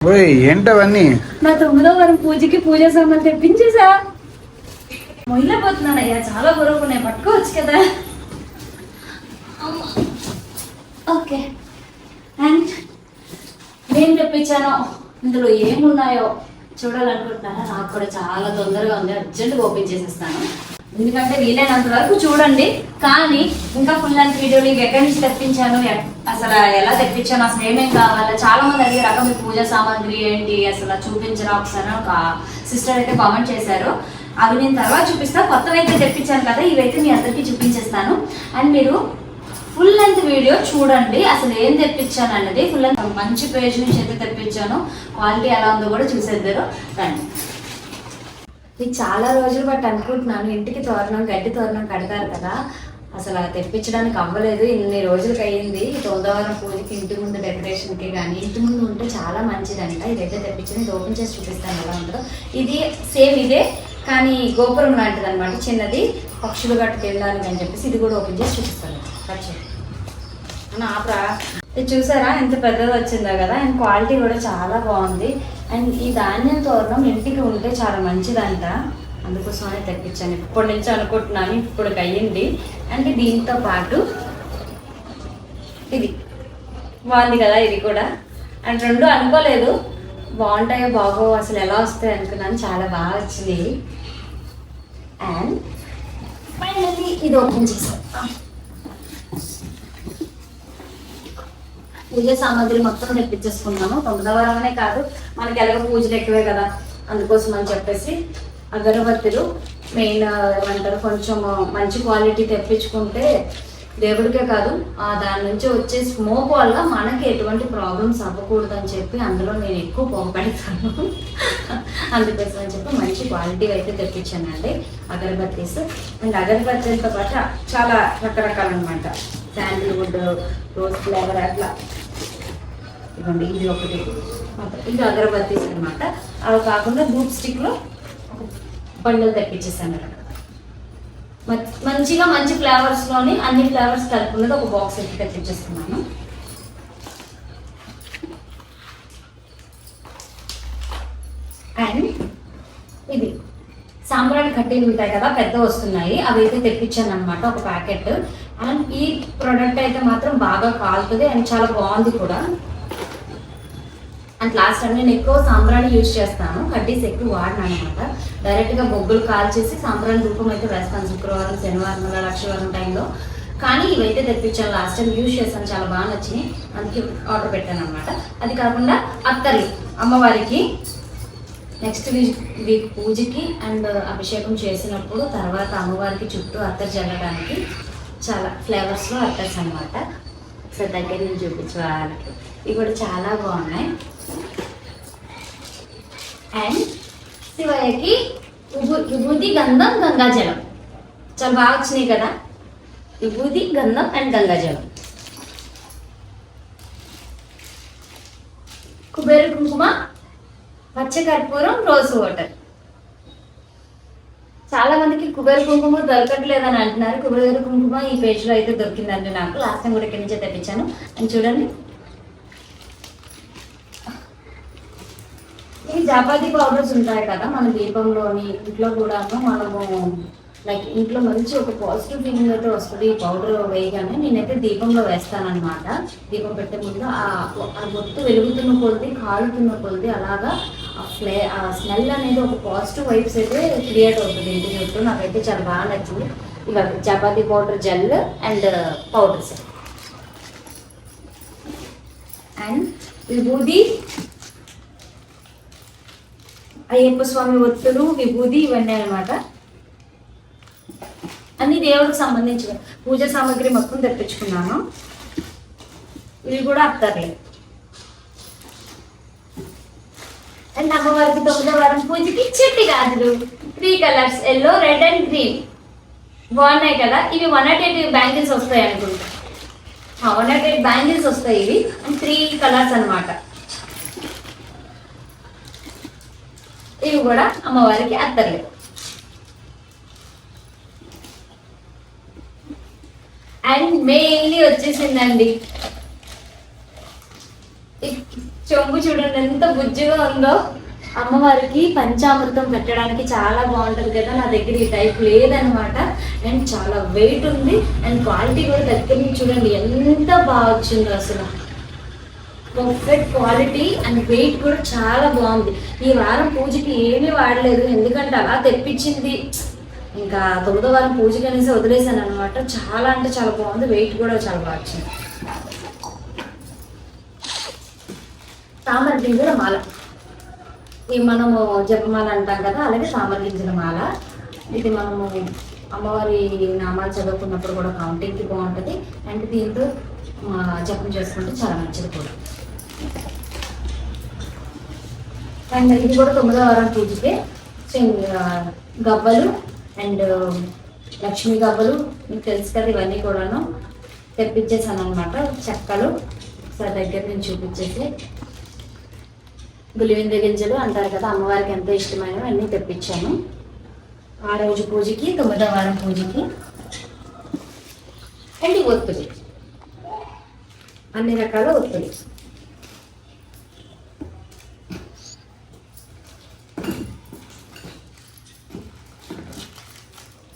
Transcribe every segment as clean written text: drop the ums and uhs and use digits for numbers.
ఏంటవన్నీ? నా 9వ వారం పూజకి పూజ సామాన్ తెప్పించేసా. మొయిలపోతున్నానయ్యా, చాలా బరువు ఉన్నాయి, పట్టుకోవచ్చు కదా. ఓకే, అండ్ నేను తెప్పించాను. ఇందులో ఏమున్నాయో చూడాలనుకుంటున్నారా? నాకు కూడా చాలా తొందరగా ఉంది, అర్జెంట్గా ఓపెన్ చేసేస్తాను. ఎందుకంటే వీలైనంత వరకు చూడండి. కానీ ఇంకా ఫుల్ లెంత్ వీడియోలు ఎక్కడి నుంచి తెప్పించాను, అసలు ఎలా తెప్పించాను, అసలు ఏమేమి కావాలో చాలా మంది అడిగారు. మీ పూజా సామాగ్రి ఏంటి అసలు చూపించరా ఒకసారి ఒక సిస్టర్ అయితే కామెంట్ చేశారు. అవి నేను తర్వాత చూపిస్తా. కొత్తవి అయితే తెప్పించాను కదా, ఇవైతే మీ అందరికీ చూపించేస్తాను. అండ్ మీరు ఫుల్ లెంత్ వీడియో చూడండి, అసలు ఏం తెప్పించాను అన్నది. ఫుల్ లెంత్ మంచి పేజ్ నుంచి అయితే తెప్పించాను, క్వాలిటీ ఎలా ఉందో కూడా చూసేద్దరు రండి. ఇది చాలా రోజులు బట్టి అనుకుంటున్నాను, ఇంటికి తోరణం గడ్డి తోరణం కడతారు కదా, అసలు తెప్పించడానికి అవ్వలేదు. ఇన్ని రోజులకి అయ్యింది. 9వ వారం పూజకి ఇంటి ముందు డెకరేషన్కి కానీ ఇంటి ముందు ఉంటే చాలా మంచిదంట. ఇదైతే తెప్పించింది, ఇది ఓపెన్ చేసి చూపిస్తాను ఎలా ఉంటుందో. ఇది సేమ్ ఇదే కానీ గోపురం లాంటిది అనమాట, చిన్నది, పక్షులు గట్టు తినడానికి అని చెప్పేసి ఇది కూడా ఓపెన్ చేసి చూపిస్తాను. ఆపరా, ఇది చూసారా ఎంత పెద్దది వచ్చిందో కదా. అండ్ క్వాలిటీ కూడా చాలా బాగుంది. అండ్ ఈ ధాన్యం తోరణం ఇంటికి ఉంటే చాలా మంచిదంట, అందుకోసమనే తెప్పించాను. ఇప్పటి నుంచి అనుకుంటున్నాను, ఇప్పుడు అయ్యింది. అంటే దీంతో పాటు ఇది బాగుంది కదా, ఇది కూడా. అండ్ రెండు అనుకోలేదు బాగుంటాయో బాగో అసలు ఎలా వస్తాయి అనుకున్నాను, చాలా బాగా వచ్చింది. అండ్ ఫైనల్లీ ఇది ఓపెన్ చేసాను. పూజ సామాగ్రి మొత్తం తెప్పించేసుకున్నాము. 9వ వారమనే కాదు, మనకి ఎలాగో పూజలు ఎక్కువే కదా, అందుకోసం అని చెప్పేసి అగరబత్తులు మెయిన్ ఏమంటారు, కొంచెం మంచి క్వాలిటీ తెప్పించుకుంటే దేవుడికే కాదు దాని నుంచి వచ్చే స్మోక్ వల్ల మనకి ఎటువంటి ప్రాబ్లమ్స్ అవ్వకూడదు అని చెప్పి అందులో నేను ఎక్కువ పోగపెడతాను. అందుకోసం అని చెప్పి మంచి క్వాలిటీ అయితే తెప్పించానండి అగరబత్తీస్. అండ్ అగరబత్తీలతో పాటు చాలా రకరకాలు అనమాట, శాండిల్వుడ్, రోజ్ ఫ్లేవర్ అట్లా. ఇవ్వండి, ఇది ఒకటి, ఇది అగరబత్తీస్ అనమాట. అవి కాకుండా ధూప్ స్టిక్లో బండలు తెప్పించేసాను. మంచిగా మంచి ఫ్లేవర్స్లోని అన్ని ఫ్లేవర్స్ కలుపుకున్నది ఒక బాక్స్ అయితే తెప్పించేస్తున్నాను. అండ్ ఇది సాంబ్రాణి కడ్డీలు ఉంటాయి కదా, పెద్ద వస్తున్నాయి, అవి అయితే తెప్పించాను అనమాట, ఒక ప్యాకెట్. అండ్ ఈ ప్రోడక్ట్ అయితే మాత్రం బాగా కాలుతుంది అండ్ చాలా బాగుంది కూడా. అండ్ లాస్ట్ టైం నేను ఎక్కువ సాంబ్రాణి యూజ్ చేస్తాను, కడ్డీస్ ఎక్కువ వాడినా అనమాట. డైరెక్ట్గా బొగ్గులు కాల్చేసి సాంబ్రాణి ధూపం అయితే వేస్తాను శుక్రవారం, శనివారం, లక్షవారం టైంలో. కానీ ఇవైతే తెప్పించాను, లాస్ట్ టైం యూజ్ చేస్తాను, చాలా బాగా నచ్చినాయి, అందుకే ఆర్డర్ పెట్టాను అనమాట. అది కాకుండా అత్తర్లు అమ్మవారికి నెక్స్ట్ వీక్ పూజకి అండ్ అభిషేకం చేసినప్పుడు తర్వాత అమ్మవారికి చుట్టూ అత్తర్ చల్లడానికి చాలా ఫ్లేవర్స్లో అత్తర్స్ అనమాట. సో దగ్గర నుంచి చూపించాలి, ఇవి కూడా చాలా బాగున్నాయి. అండ్ శివయ్యకి విభూతి, గంధం, గంగాజలం చాలా బాగా వచ్చినాయి కదా. విభూతి, గంధం అండ్ గంగాజలం. కుబేర కుంకుమ, పచ్చకర్పూరం, రోజ్ వాటర్. చాలా మందికి కుబేర కుంకుమ దొరకట్లేదని అంటున్నారు. కుబేర కుంకుమ ఈ పేజ్లో అయితే దొరికిందండి నాకు, లాస్ట్ టైం కూడా ఇక్కడి నుంచే తెప్పించాను. అని చూడండి, ఇవి జాపాతి పౌడర్స్ ఉంటాయి కదా మన దీపంలోని, ఇంట్లో కూడా మనము లైక్ ఇంట్లో మంచి ఒక పాజిటివ్ ఫీలింగ్ అయితే వస్తుంది ఈ పౌడర్ వేయగానే. నేనైతే దీపంలో వేస్తానన్నమాట, దీపం పెట్టే ముందు ఆ ఒత్తు వెలుగుతున్న కొద్ది, కాలుతున్న కొద్ది అలాగా ఆ స్మెల్ అనేది ఒక పాజిటివ్ వైబ్స్ అయితే క్రియేట్ అవుతుంది ఇంటి చుట్టూ. నాకైతే చాలా బాగా నచ్చింది. ఇక chapati powder gel and powders and విభూది, అయ్యప్ప స్వామి ఒత్తులు, విభూది, ఇవన్నీ అనమాట. అన్ని దేవుడికి సంబంధించిన పూజ సామాగ్రి మొత్తం తెప్పించుకున్నాను. ఇవి కూడా అత్తర్లే. అండ్ అమ్మవారికి 9వ వారం పూజకి చెట్టి గాజులు 3 colours, yellow, red and green బాగున్నాయి కదా. ఇవి 108 బ్యాంగిల్స్ వస్తాయి అనుకుంటా, 108 బ్యాంగిల్స్ వస్తాయి ఇవి. అండ్ 3 కలర్స్ అనమాట. ఇవి కూడా అమ్మవారికి అత్తర్లే. అండ్ మెయిన్లీ వచ్చేసిందండి చెంబు చూడండి ఎంత బుజ్జిగా ఉందో. అమ్మవారికి పంచామృతం పెట్టడానికి చాలా బాగుంటుంది కదా, నా దగ్గర ఈ టైప్ లేదనమాట. అండ్ చాలా వెయిట్ ఉంది అండ్ క్వాలిటీ కూడా దగ్గర నుంచి చూడండి ఎంత బాగా వచ్చిందో అసలు. పర్ఫెక్ట్ క్వాలిటీ అండ్ వెయిట్ కూడా చాలా బాగుంది. ఈ వారం పూజకి ఏమీ వాడలేదు, ఎందుకంటే అలా తెప్పించింది. ఇంకా 9వ వారం పూజకి అనేసి వదిలేసాను అనమాట. చాలా అంటే చాలా బాగుంది, వెయిట్ కూడా చాలా బాగా వచ్చింది. తామర గింజల మాల, ఇవి మనము జపమాల అంటాం కదా, అలాగే తామర గింజల మాల. ఇది మనము అమ్మవారి నామాలు చదువుకున్నప్పుడు కూడా కౌంటింగ్కి బాగుంటుంది. అండ్ దీంతో జపం చేసుకుంటే చాలా మంచిది కూడా. అండ్ ఇది కూడా 9వ వారం పూజకి గవ్వలు అండ్ లక్ష్మీ గవ్వలు, మీకు తెలుసు కదా ఇవన్నీ కూడాను తెప్పించేసాను అనమాట. చెక్కలు ఒకసారి దగ్గర నుంచి చూపించేసి, గులివింద గింజలు అంటారు కదా అమ్మవారికి ఎంతో ఇష్టమైనవి అన్నీ తెప్పించాను ఆ రోజు పూజకి, 9వ వారం పూజకి. అండ్ ఒత్తులు, అన్ని రకాల ఒత్తులు.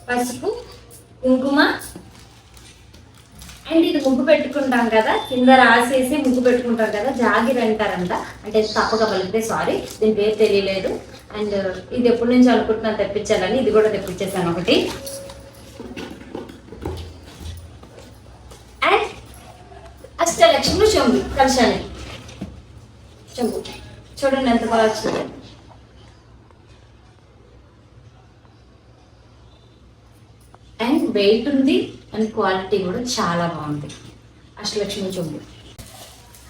పసుపు, కుంకుమ. అండ్ ఇది ముగ్గు పెట్టుకుంటాం కదా, కింద రాసేసి ముగ్గు పెట్టుకుంటాం కదా, జాగిరి అంటారంట. అంటే తప్పగా పలికితే సారీ, దీని పేరు తెలియలేదు. అండ్ ఇది ఎప్పటి నుంచి అనుకుంటున్నాను తెప్పించాలని, ఇది కూడా తెప్పించేసాను ఒకటి. అండ్ అష్టలక్ష్మి చెంబు, కలిశాను చెంబు చూడండి ఎంత బాగా వచ్చింది. అండ్ వెయిట్ ఉంది అండ్ క్వాలిటీ కూడా చాలా బాగుంది. అష్టలక్ష్మి చెంబు,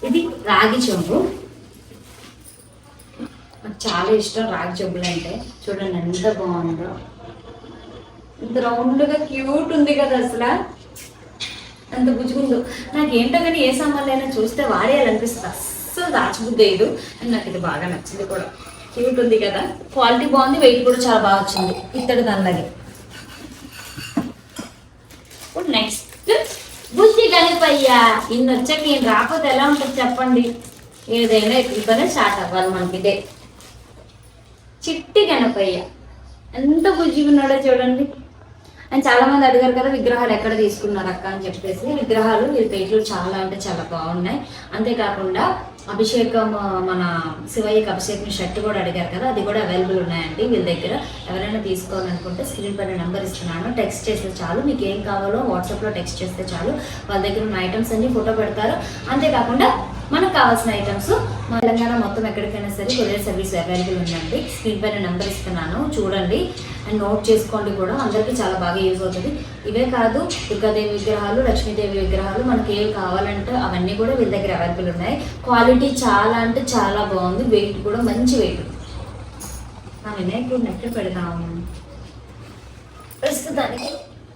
ఇది రాగి చెంబు. నాకు చాలా ఇష్టం రాగి చెంబులు అంటే. చూడండి ఎంత బాగుందో, ఇంత రౌండ్గా క్యూట్ ఉంది కదా అసలు, ఎంత బుజ్జుకుందో. నాకేంటో కానీ ఏ సామాన్లైనా చూస్తే వాడేయాలనిపిస్తుంది, అస్సలు దాచిబుద్దేయదు. అండ్ నాకు ఇది బాగా నచ్చింది కూడా, క్యూట్ ఉంది కదా, క్వాలిటీ బాగుంది, వెయిట్ కూడా చాలా బాగా వచ్చింది. ఇత్తడి దానిలాగే. నెక్స్ట్ బుద్ధి గణపయ్య. ఇన్ని వచ్చాక నేను రాకపోతే ఎలా ఉంటుంది చెప్పండి. ఏదైనా ఇప్పుడుతోనే స్టార్ట్ అవ్వాలి మనకి డే. చిట్టి గణపయ్య ఎంత బుజ్జిగా ఉన్నాడో చూడండి. అండ్ చాలా మంది అడిగారు కదా విగ్రహాలు ఎక్కడ తీసుకున్నారు అక్క అని చెప్పేసి. విగ్రహాలు వీళ్ళ పేజీలు చాలా అంటే చాలా బాగున్నాయి. అంతేకాకుండా అభిషేకం, మన శివయ్యకి అభిషేకం షర్ట్ కూడా అడిగారు కదా, అది కూడా అవైలబుల్ ఉన్నాయండి వీళ్ళ దగ్గర. ఎవరైనా తీసుకోవాలనుకుంటే స్క్రీన్ పైన నెంబర్ ఇస్తున్నాను, టెక్స్ట్ చేస్తే చాలు. మీకు ఏం కావాలో వాట్సాప్లో టెక్స్ట్ చేస్తే చాలు. వాళ్ళ దగ్గర ఉన్న ఐటమ్స్ అన్ని ఫోటో పెడతారు. అంతేకాకుండా మనకు కావాల్సిన ఐటమ్స్ తెలంగాణ మొత్తం ఎక్కడికైనా సరే కొరియర్ సర్వీస్ అవైలబుల్ ఉందండి. స్క్రీన్ పైన నెంబర్ ఇస్తున్నాను, చూడండి అండ్ నోట్ చేసుకోండి కూడా, అందరికీ చాలా బాగా యూజ్ అవుతుంది. ఇవే కాదు, దుర్గాదేవి విగ్రహాలు, లక్ష్మీదేవి విగ్రహాలు మనకి ఏవి కావాలంటే అవన్నీ కూడా వీళ్ళ దగ్గర అవైలబుల్ ఉన్నాయి. క్వాలిటీ చాలా అంటే చాలా బాగుంది, వెయిట్ కూడా మంచి వెయిట్. ఆ వినాయకుడు నెట్ పెడదాము ప్రస్తుతానికి.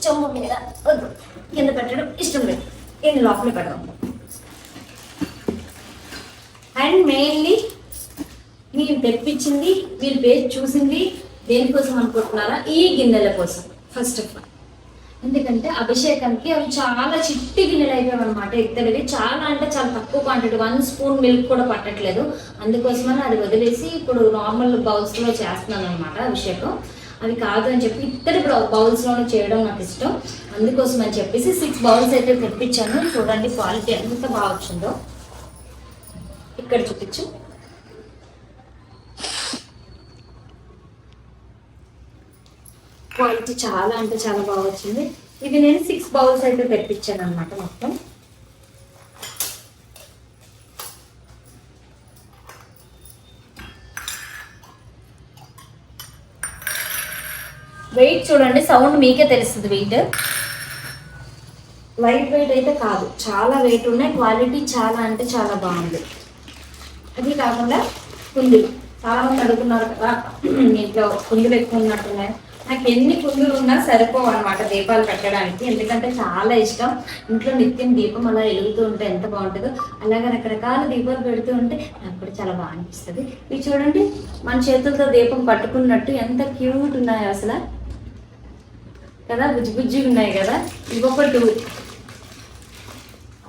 చెంబు మీద వద్దు, కింద పెట్టడం ఇష్టం లేదు, నేను లోపల పెడదాం. అండ్ మెయిన్లీ మీరు తెప్పించింది, మీరు పేరు చూసింది దేనికోసం అనుకుంటున్నారా? ఈ గిన్నెల కోసం ఫస్ట్ ఆఫ్ ఆల్. ఎందుకంటే అభిషేకానికి అవి చాలా చిట్టి గిన్నెలు అయిపోయాయి అనమాట, ఇత్తడివి. చాలా అంటే చాలా తక్కువ క్వాంటిటీ, 1 స్పూన్ మిల్క్ కూడా పట్టట్లేదు. అందుకోసమని అది వదిలేసి ఇప్పుడు నార్మల్ బౌల్స్లో చేస్తున్నాను అనమాట అభిషేకం. అవి కాదు అని చెప్పి ఇత్తడి బౌల్స్లోనే చేయడం నాకు ఇష్టం. అందుకోసం అని చెప్పేసి 6 బౌల్స్ అయితే తెప్పించాను. చూడండి క్వాలిటీ ఎంత బాగా వచ్చిందో. ఇక్కడ చూపించు. క్వాలిటీ చాలా అంటే చాలా బాగా వచ్చింది. ఇది నేను 6 బౌల్స్ అయితే తెప్పించాను అనమాట మొత్తం. వెయిట్ చూడండి, సౌండ్ మీకే తెలుస్తుంది. వెయిట్ లైట్ వెయిట్ అయితే కాదు, చాలా వెయిట్ ఉన్నాయి. క్వాలిటీ చాలా అంటే చాలా బాగుంది. అది కాకుండా కుందులు, చాలా మంది అడుగుతున్నారు కదా ఇంట్లో కుందులు ఎక్కువ ఉన్నట్టున్నాయి. నాకు ఎన్ని కుందులు ఉన్నా సరిపోవు అనమాట దీపాలు పెట్టడానికి, ఎందుకంటే చాలా ఇష్టం. ఇంట్లో నిత్యం దీపం అలా వెలుగుతూ ఉంటే ఎంత బాగుంటుందో, అలాగే రకరకాల దీపాలు పెడుతూ ఉంటే నాకు కూడా చాలా బాగా అనిపిస్తుంది. ఇవి చూడండి, మన చేతులతో దీపం పట్టుకున్నట్టు ఎంత క్యూట్ ఉన్నాయో అసలు కదా, బుజ్జి బుజ్జిగా ఉన్నాయి కదా. ఇంకొక 2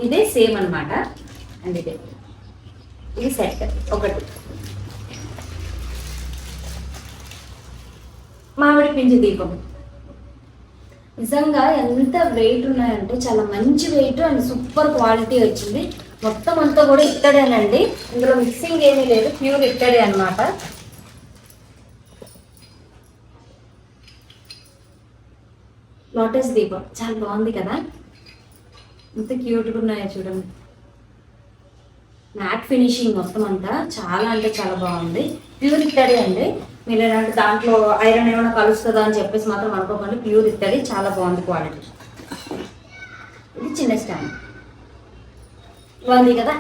ఇదే సేమ్ అనమాట. అండ్ ఇదే ఇది సెట్ ఒకటి. మామిడి పిండి దీపం నిజంగా ఎంత వెయిట్ ఉన్నాయంటే చాలా మంచి వెయిట్ అండ్ సూపర్ క్వాలిటీ వచ్చింది. మొత్తం అంతా కూడా ఇత్తడేనండి, ఇందులో మిక్సింగ్ ఏమీ లేదు, ప్యూర్ ఇత్తడే అనమాట. లోటస్ దీపం చాలా బాగుంది కదా, ఎంత క్యూట్గా ఉన్నాయో చూడండి. మ్యాట్ ఫినిషింగ్ మొత్తం అంతా చాలా అంటే చాలా బాగుంది. ప్యూర్ ఇత్తడి అండి, మీరు ఏంటంటే దాంట్లో ఐరన్ ఏమైనా కలుస్తుందా అని చెప్పేసి మాత్రం అనుకోకండి, ప్యూర్ ఇత్తడి, చాలా బాగుంది క్వాలిటీ. ఇది చిన్న స్టాండ్ బాగుంది కదా.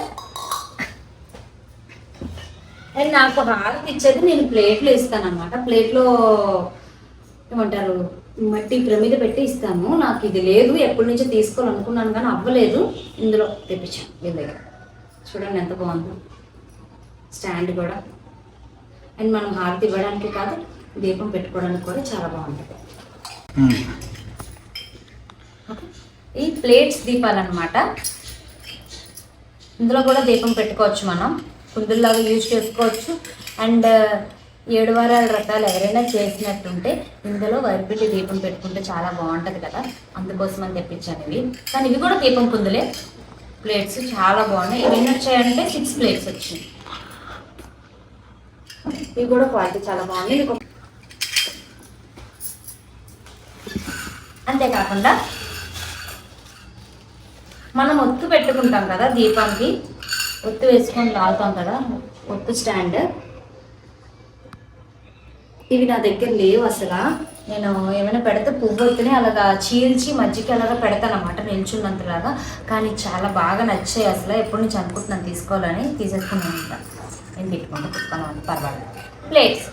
అండ్ నాకు హారతి ఇచ్చేది నేను ప్లేట్లో ఇస్తాను అనమాట. ప్లేట్లో ఏమంటారు మట్టి ప్రమిద పెట్టి ఇస్తాను. నాకు ఇది లేదు, ఎప్పటి నుంచో తీసుకోవాలనుకున్నాను కానీ అవ్వలేదు, ఇందులో తెప్పించాను వీళ్ళ దగ్గర. చూడండి ఎంత బాగుందో స్టాండ్ కూడా. అండ్ మనం హారతి ఇవ్వడానికి కాదు, దీపం పెట్టుకోవడానికి కూడా చాలా బాగుంటుంది. ఈ ప్లేట్స్ దీపాలన్నమాట. ఇందులో కూడా దీపం పెట్టుకోవచ్చు, మనం కుందుల్లాగా యూజ్ చేసుకోవచ్చు. అండ్ 7 వారాల రకాలు ఎవరైనా చేసినట్టుంటే ఇందులో వరిపిండి దీపం పెట్టుకుంటే చాలా బాగుంటుంది కదా, అందుకోసం అని తెప్పించాను ఇవి. కానీ ఇవి కూడా దీపం కుందులే. ప్లేట్స్ చాలా బాగున్నాయి. ఇవి ఎన్ని వచ్చాయంటే 6 ప్లేట్స్ వచ్చినాయి. ఇవి కూడా క్వాలిటీ చాలా బాగుంది. అంతేకాకుండా మనం ఒత్తు పెట్టుకుంటాం కదా దీపానికి, ఒత్తు వేసుకొని లాగుతాం కదా, ఒత్తు స్టాండ్. ఇవి నా దగ్గర లేవు అసలు. నేను ఏమైనా పెడితే పువ్వు ఒత్తుని అలాగా చీల్చి మజ్జికి అలాగా పెడతాను అన్నమాట, నిల్చున్నంతలాగా. కానీ చాలా బాగా నచ్చాయి అసలు, ఎప్పటి నుంచి అనుకుంటున్నాను తీసుకోవాలని, తీసేసుకున్నాను. ఇంకా నేను పెట్టుకున్నాను పర్వాలేదు. ప్లేట్స్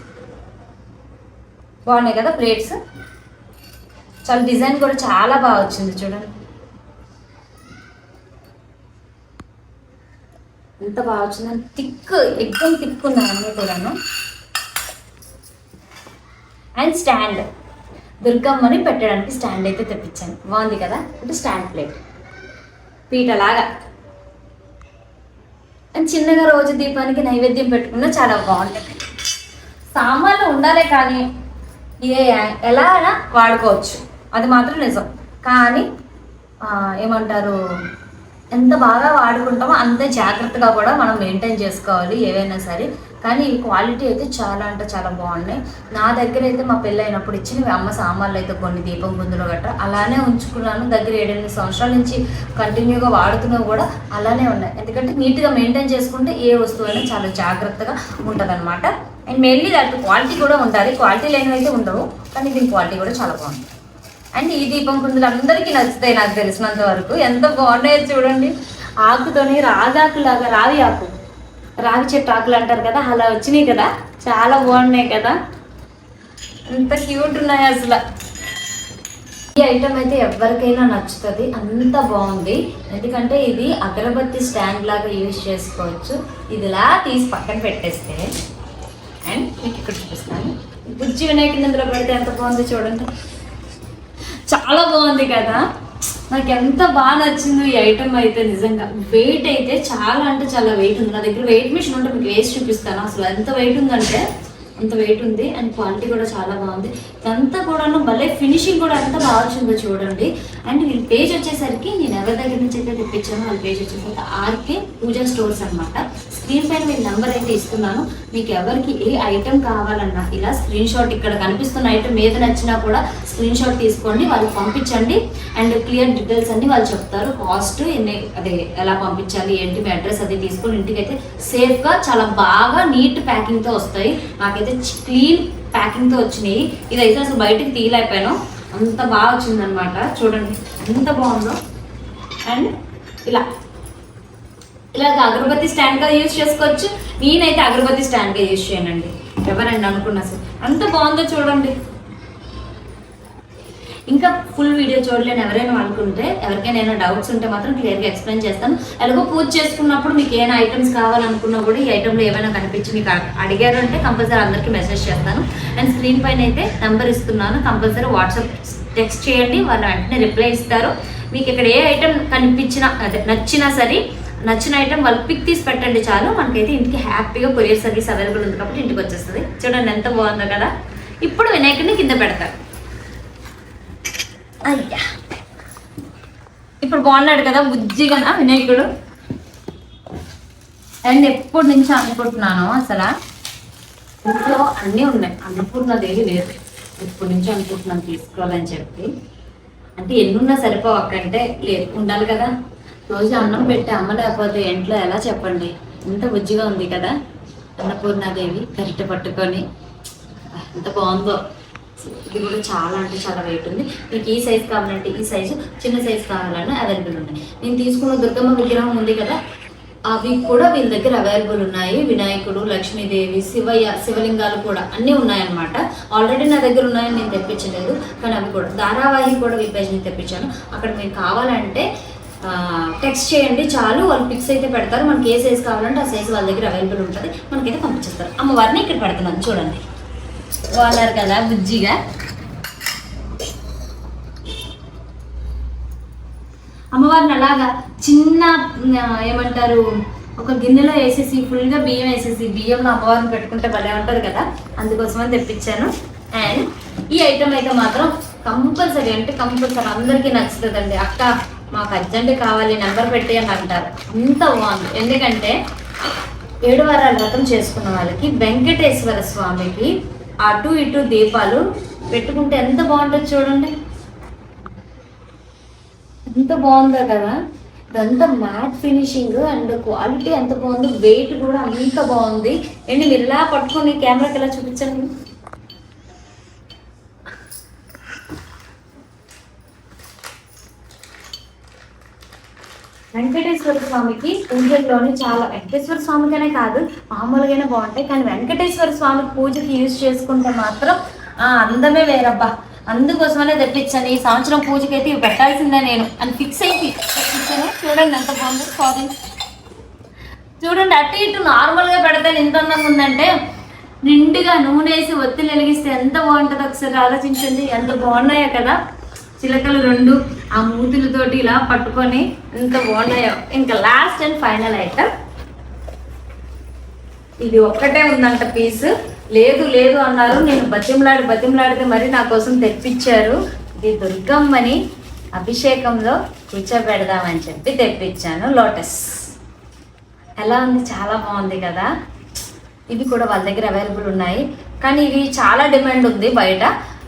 బాగున్నాయి కదా, ప్లేట్స్ చాలా డిజైన్ కూడా చాలా బాగా వచ్చింది చూడండి, ఎంత బాగా వచ్చిందని. థిక్ ఎగ్జామ్ థిక్ ఉన్నాయి అన్నీ కూడాను. అండ్ స్టాండ్, దుర్గమ్మని పెట్టడానికి స్టాండ్ అయితే తెప్పించాను, బాగుంది కదా. అంటే స్టాండ్ ప్లేట్ పీటలాగా. అండ్ చిన్నగా రోజు దీపానికి నైవేద్యం పెట్టుకున్నా చాలా బాగుంటుంది. సామాన్లు ఉండాలే కానీ ఎలా అయినా వాడుకోవచ్చు, అది మాత్రం నిజం. కానీ ఏమంటారు, ఎంత బాగా వాడుకుంటామో అంతే జాగ్రత్తగా కూడా మనం మెయింటైన్ చేసుకోవాలి ఏవైనా సరే. కానీ ఈ క్వాలిటీ అయితే చాలా అంటే చాలా బాగున్నాయి. నా దగ్గర అయితే మా పెళ్ళి అయినప్పుడు ఇచ్చినవి అమ్మ సామాన్లు అయితే కొన్ని దీపం కుందులో గట్రా అలానే ఉంచుకున్నాను. దగ్గర 7-8 సంవత్సరాల నుంచి కంటిన్యూగా వాడుతున్నవి కూడా అలానే ఉన్నాయి. ఎందుకంటే నీట్గా మెయింటైన్ చేసుకుంటే ఏ వస్తువు అయినా చాలా జాగ్రత్తగా ఉంటుంది అనమాట. అండ్ మెయిన్లీ దాంట్లో క్వాలిటీ కూడా ఉండాలి, క్వాలిటీ లేనివి అయితే ఉండవు, కానీ దీని క్వాలిటీ కూడా చాలా బాగుంది. అండ్ ఈ దీపం కుందులు అందరికీ నచ్చుతాయి నాకు తెలిసినంత వరకు. ఎంత బాగున్నాయో చూడండి, ఆకుతోని రాగాకులాగా, రావి చెట్టు ఆకులు అంటారు కదా, అలా వచ్చినాయి కదా, చాలా బాగున్నాయి కదా, ఎంత క్యూట్ ఉన్నాయి అసలు. ఈ ఐటమ్ అయితే ఎవరికైనా నచ్చుతుంది, అంత బాగుంది. ఎందుకంటే ఇది అగరబత్తి స్టాండ్ లాగా యూజ్ చేసుకోవచ్చు. ఇదిలా తీసి పక్కన పెట్టేస్తే, అండ్ మీకు ఇక్కడ చూపిస్తాను, బుజ్జి వినాయకుడి ఇందులో పెడితే ఎంత బాగుంది చూడండి, చాలా బాగుంది కదా. నాకు ఎంత బాగా నచ్చింది ఈ ఐటమ్ అయితే. నిజంగా వెయిట్ అయితే చాలా అంటే చాలా వెయిట్ ఉంది. నా దగ్గర వెయిట్ మిషన్ ఉంటే మీకు వేసి చూపిస్తాను, అసలు ఎంత వెయిట్ ఉందంటే అంత వెయిట్ ఉంది. అండ్ క్వాలిటీ కూడా చాలా బాగుంది. ఇదంతా కూడాను భలే ఫినిషింగ్ కూడా ఎంత బాగా వచ్చిందో చూడండి. అండ్ వీళ్ళ పేజ్ వచ్చేసరికి నేను ఎవరి దగ్గర నుంచి అయితే తెప్పించాను, వాళ్ళ పేజ్ వచ్చేసరికి ఆర్కే పూజా స్టోర్స్ అనమాట. స్క్రీన్ పైన వీళ్ళ నెంబర్ అయితే ఇస్తున్నాను. మీకు ఎవరికి ఏ ఐటమ్ కావాలన్నా ఇలా స్క్రీన్ షాట్, ఇక్కడ కనిపిస్తున్న ఐటమ్ ఏది నచ్చినా కూడా స్క్రీన్ షాట్ తీసుకోండి, వాళ్ళకి పంపించండి. అండ్ క్లియర్ డీటెయిల్స్ అన్ని వాళ్ళు చెప్తారు, కాస్ట్ అదే ఎలా పంపించాలి ఏంటి, మీ అడ్రస్ అది తీసుకొని ఇంటికి అయితే సేఫ్గా చాలా బాగా నీట్ ప్యాకింగ్తో వస్తాయి. నాకైతే క్లీన్ ప్యాకింగ్తో వచ్చినాయి. ఇదైతే అసలు బయటకు తీయలేకపోయాను, అంత బాగా వచ్చిందనమాట. చూడండి ఎంత బాగుందో. అండ్ ఇలాగ అగరబత్తి స్టాండ్గా యూజ్ చేసుకోవచ్చు. నేనైతే అగరబత్తి స్టాండ్గా యూజ్ చేయనండి, ఎవరైనా అనుకున్నా సరే. అంత బాగుందో చూడండి. ఇంకా ఫుల్ వీడియో చూడలేని ఎవరైనా అనుకుంటే, ఎవరికైనా డౌట్స్ ఉంటే మాత్రం క్లియర్గా ఎక్స్ప్లెయిన్ చేస్తాను. ఎలాగో పూజ చేసుకున్నప్పుడు మీకు ఏమైనా ఐటమ్స్ కావాలనుకున్నా కూడా ఈ ఐటెంలో ఏమైనా కనిపించి మీకు అడిగారు అంటే కంపల్సరీ అందరికీ మెసేజ్ చేస్తాను. అండ్ స్క్రీన్ పైన అయితే నెంబర్ ఇస్తున్నాను, కంపల్సరీ వాట్సాప్ టెక్స్ట్ చేయండి, వాళ్ళు వెంటనే రిప్లై ఇస్తారు. మీకు ఇక్కడ ఏ ఐటెం కనిపించినా అదే నచ్చినా సరే నచ్చిన ఐటమ్ వాళ్ళు పిక్ తీసి పెట్టండి చాలు, మనకైతే ఇంటికి హ్యాపీగా కొరియర్ సర్వీస్ అవైలబుల్ ఉంది కాబట్టి ఇంటికి వచ్చేస్తుంది. చూడండి ఎంత బాగుందో కదా. ఇప్పుడు వినాయకుడిని కింద పెడతారు. అయ్యా ఇప్పుడు బాగున్నాడు కదా బుజ్జిగా వినాయకుడు. అండ్ ఎప్పటి నుంచి అనుకుంటున్నాను అసలు ఇంట్లో అన్నీ ఉన్నాయి, అన్నపూర్ణదేవి లేదు. ఎప్పటి నుంచి అనుకుంటున్నాను తీసుకోవాలని చెప్పి. అంటే ఎన్నున్నా సరిపోవు అక్కంటే లేదు, ఉండాలి కదా. రోజు అన్నం పెట్టి అమ్మ లేకపోతే ఇంట్లో ఎలా చెప్పండి. ఎంత బుజ్జిగా ఉంది కదా అన్నపూర్ణాదేవి కరెక్ట్ పట్టుకొని. ఎంత బాగుందో. ఇది కూడా చాలా అంటే చాలా వెయిట్ ఉంది. మీకు ఈ సైజు కావాలంటే ఈ సైజు, చిన్న సైజు కావాలన్నా అవైలబుల్ ఉన్నాయి. నేను తీసుకున్న దుర్గమ్మ విగ్రహం ఉంది కదా, అవి కూడా వీళ్ళ దగ్గర అవైలబుల్ ఉన్నాయి. వినాయకుడు, లక్ష్మీదేవి, శివయ్య, శివలింగాలు కూడా అన్నీ ఉన్నాయన్నమాట. ఆల్రెడీ నా దగ్గర ఉన్నాయని నేను తెప్పించలేదు, కానీ అవి కూడా ధారావాహి కూడా వీళ్ళ పేజ్ నుంచి తెప్పించాను. అక్కడ మీకు కావాలంటే టెక్స్ట్ చేయండి చాలు, వాళ్ళు పిక్స్ అయితే పెడతారు. మనకి ఏ సైజు కావాలంటే ఆ సైజు వాళ్ళ దగ్గర అవైలబుల్ ఉంటుంది, మనకైతే పంపించేస్తారు. అమ్మవారిని ఇక్కడ పెడుతున్నాను చూడండి, బాగున్నారు కదా బుజ్జిగా. అమ్మవారిని అలాగా చిన్న ఏమంటారు ఒక గిన్నెలో వేసేసి ఫుల్గా బియ్యం వేసేసి బియ్యంలో అమ్మవారిని పెట్టుకుంటే భలే ఉంటుంది కదా, అందుకోసమని తెప్పించాను. అండ్ ఈ ఐటమ్ అయితే మాత్రం కంపల్సరీ అంటే కంపల్సరీ అందరికీ నచ్చుతుందండి. అక్క మాకు అర్జెంట్ కావాలి నెంబర్ పెట్టి అని అంటారు. అంత బాగుంది. ఎందుకంటే 7 వారాల వ్రతం చేసుకున్న వాళ్ళకి వెంకటేశ్వర స్వామికి అటు ఇటు దీపాలు పెట్టుకుంటే ఎంత బాగుంటుంది చూడండి, ఎంత బాగుందో కదా. ఇదంతా మ్యాట్ ఫినిషింగ్ అండ్ క్వాలిటీ ఎంత బాగుంది, వెయిట్ కూడా అంత బాగుంది. ఏంటి మీరు ఇలా పట్టుకొని కెమెరాకి ఎలా చూపించండి. వెంకటేశ్వర స్వామికి పూజల్లోని చాలా, వెంకటేశ్వర స్వామికనే కాదు మామూలుగానే బాగుంటాయి, కానీ వెంకటేశ్వర స్వామి పూజకి యూజ్ చేసుకుంటే మాత్రం అందమే వేరబ్బా. అందుకోసమనే తెప్పించాను. ఈ సంవత్సరం పూజకి అయితే ఇవి పెట్టాల్సిందే నేను అని ఫిక్స్ అయ్యి తెప్పించాను. చూడండి ఎంత బాగుంది. సారీ చూడండి, అటు ఇటు నార్మల్గా పెడితే ఎంత అందంగా ఉందంటే నిండుగా నూనె వేసి ఒత్తిడి వెలిగిస్తే ఎంత బాగుంటుంది ఒకసారి ఆలోచించండి. ఎంత బాగున్నాయో కదా చిలకలు రెండు ఆ మూతులతోటి ఇలా పట్టుకొని ఎంత బాగున్నాయో. ఇంకా లాస్ట్ అండ్ ఫైనల్ ఐటమ్ ఇది ఒక్కటే ఉందంట పీస్. లేదు లేదు అన్నారు, నేను బతిమలాడితే మరి నా కోసం తెప్పించారు. ఇది దుర్గమ్మని అభిషేకంలో కూర్చోబెడదామని చెప్పి తెప్పించాను. లోటస్ ఎలా ఉంది, చాలా బాగుంది కదా. ఇవి కూడా వాళ్ళ దగ్గర అవైలబుల్ ఉన్నాయి, కానీ ఇవి చాలా డిమాండ్ ఉంది బయట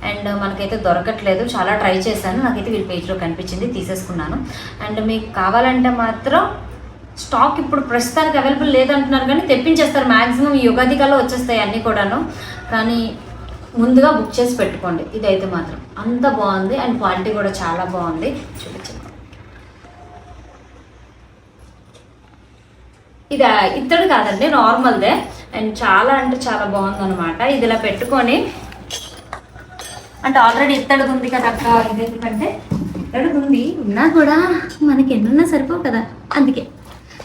అండ్ మనకైతే దొరకట్లేదు. చాలా ట్రై చేశాను, నాకైతే వీళ్ళ పేజ్లో కనిపించింది, తీసేసుకున్నాను. అండ్ మీకు కావాలంటే మాత్రం స్టాక్ ఇప్పుడు ప్రస్తుతానికి అవైలబుల్ లేదంటున్నారు, కానీ తెప్పించేస్తారు మ్యాక్సిమం ఈ యుగాది కల్లా వచ్చేస్తాయి అన్నీ కూడాను. కానీ ముందుగా బుక్ చేసి పెట్టుకోండి. ఇదైతే మాత్రం అంత బాగుంది అండ్ క్వాలిటీ కూడా చాలా బాగుంది. చూపించండి. ఇది ఇత్తడి కాదండి, నార్మల్దే అండ్ చాలా అంటే చాలా బాగుంది అనమాట. ఇది ఇలా పెట్టుకొని అంటే ఆల్రెడీ ఇత్తడిది ఉంది కదా అక్క, ఇది ఎందుకంటే ఇత్తడిది ఉంది ఉన్నా కూడా మనకి ఎన్నున్నా సరిపోవు కదా, అందుకే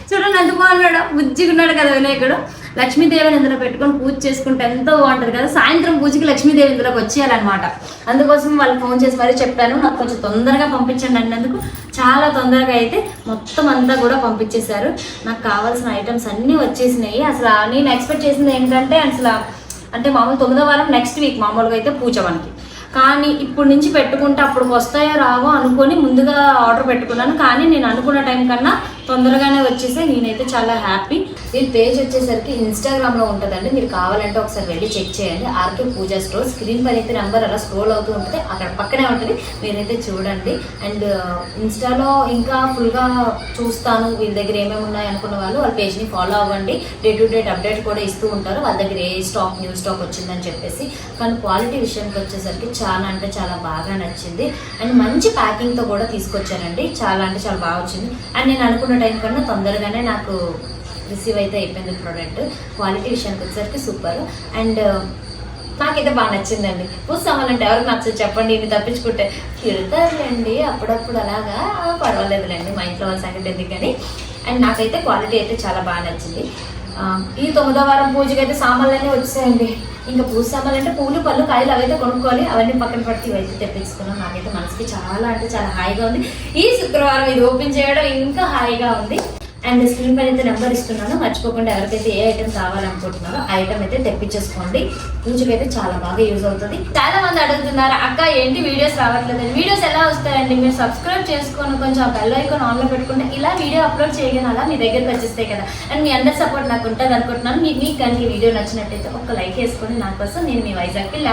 చూడండి ఎంత బాగున్నాడు, బుజ్జిగా ఉన్నాడు కదా వినాయకుడు. లక్ష్మీదేవిని ఇందులో పెట్టుకొని పూజ చేసుకుంటే ఎంతో బాగుంటుంది కదా. సాయంత్రం పూజకి లక్ష్మీదేవి ఇందులోకి వచ్చేయాలన్నమాట. అందుకోసం వాళ్ళు ఫోన్ చేసి మరీ చెప్పాను, నాకు కొంచెం తొందరగా పంపించండి అన్నందుకు చాలా తొందరగా అయితే మొత్తం అంతా కూడా పంపించేశారు. నాకు కావాల్సిన ఐటమ్స్ అన్నీ వచ్చేసినాయి. అసలు నేను ఎక్స్పెక్ట్ చేసింది ఏంటంటే అసలు అంటే మామూలు 9వ వారం నెక్స్ట్ వీక్ మామూలుగా అయితే పూజ మనకి, కానీ ఇప్పుడు నుంచి పెట్టుకుంటే అప్పుడు వస్తాయో రావో అనుకొని ముందుగా ఆర్డర్ పెట్టుకున్నాను. కానీ నేను అనుకున్న టైం కన్నా తొందరగానే వచ్చేసి నేనైతే చాలా హ్యాపీ. దీని పేజ్ వచ్చేసరికి ఇన్స్టాగ్రామ్లో ఉంటుందండి, మీరు కావాలంటే ఒకసారి వెళ్ళి చెక్ చేయండి. ఆర్కే పూజా స్టోర్, స్క్రీన్ పైన అయితే నెంబర్ అలా స్క్రోల్ అవుతూ ఉంటుంది, అక్కడ పక్కనే ఉంటుంది, మీరైతే చూడండి. అండ్ ఇన్స్టాలో ఇంకా ఫుల్గా చూస్తాను వీళ్ళ దగ్గర ఏమేమి ఉన్నాయి అనుకున్న వాళ్ళు వాళ్ళ పేజ్ని ఫాలో అవ్వండి. డే టు డే అప్డేట్ కూడా ఇస్తూ ఉంటారు వాళ్ళ దగ్గర ఏ స్టాక్ న్యూ స్టాక్ వచ్చిందని చెప్పేసి. కానీ క్వాలిటీ విషయానికి వచ్చేసరికి చాలా అంటే చాలా బాగా నచ్చింది అండ్ మంచి ప్యాకింగ్తో కూడా తీసుకొచ్చానండి. చాలా అంటే చాలా బాగా వచ్చింది అండ్ నేను అనుకున్న టైం కన్నా తొందరగానే నాకు రిసీవ్ అయితే అయిపోయింది ప్రోడక్ట్. క్వాలిటీ విషయానికి వచ్చేసరికి సూపర్ అండ్ నాకైతే బాగా నచ్చిందండి. పూసామనంటే ఎవరికి నచ్చదు చెప్పండి, ఇవి తప్పించుకుంటే తిడతారులేండి అప్పుడప్పుడు, అలాగా పర్వాలేదులేండి మా ఇంట్లో వాళ్ళ సంగతి ఎందుకని. అండ్ నాకైతే క్వాలిటీ అయితే చాలా బాగా నచ్చింది. ఈ 9వ వారం పూజకి అయితే సామాన్లన్నీ వచ్చాయండి. ఇంకా పూజ సామాన్లు అంటే పూలు పళ్ళు కాయలు అవైతే కొనుక్కోవాలి, అవన్నీ పక్కన పట్టి ఇవైతే తెప్పించుకున్నాం. నాకైతే మనసుకి చాలా అంటే చాలా హాయిగా ఉంది. ఈ శుక్రవారం ఇది ఓపెన్ చేయడం ఇంకా హాయిగా ఉంది. అండ్ స్క్రీన్ పైన అయితే నెంబర్ ఇస్తున్నాను, మర్చిపోకుండా ఎవరికైతే ఏ ఐటమ్ కావాలనుకుంటున్నారో ఆ ఐటమ్ అయితే తెప్పించేసుకోండి. పూజకైతే చాలా బాగా యూజ్ అవుతుంది. చాలా మంది అడుగుతున్నారు అక్క ఏంటి వీడియోస్ రావట్లేదు, వీడియోస్ ఎలా వస్తాయండి, మీరు సబ్స్క్రైబ్ చేసుకొని కొంచెం బెల్ ఐకాన్ ఆన్లో పెట్టుకుంటే ఇలా వీడియో అప్లోడ్ చేయగానే అలా మీ దగ్గరకు వచ్చేస్తాయి కదా. అండ్ మీ అందరి సపోర్ట్ నాకు ఉంటుంది అనుకుంటున్నాను. మీకు కనుక వీడియో నచ్చినట్టయితే ఒక లైక్ వేసుకొని నా కోసం. నేను మీ వైజాగ్ పిల్ల.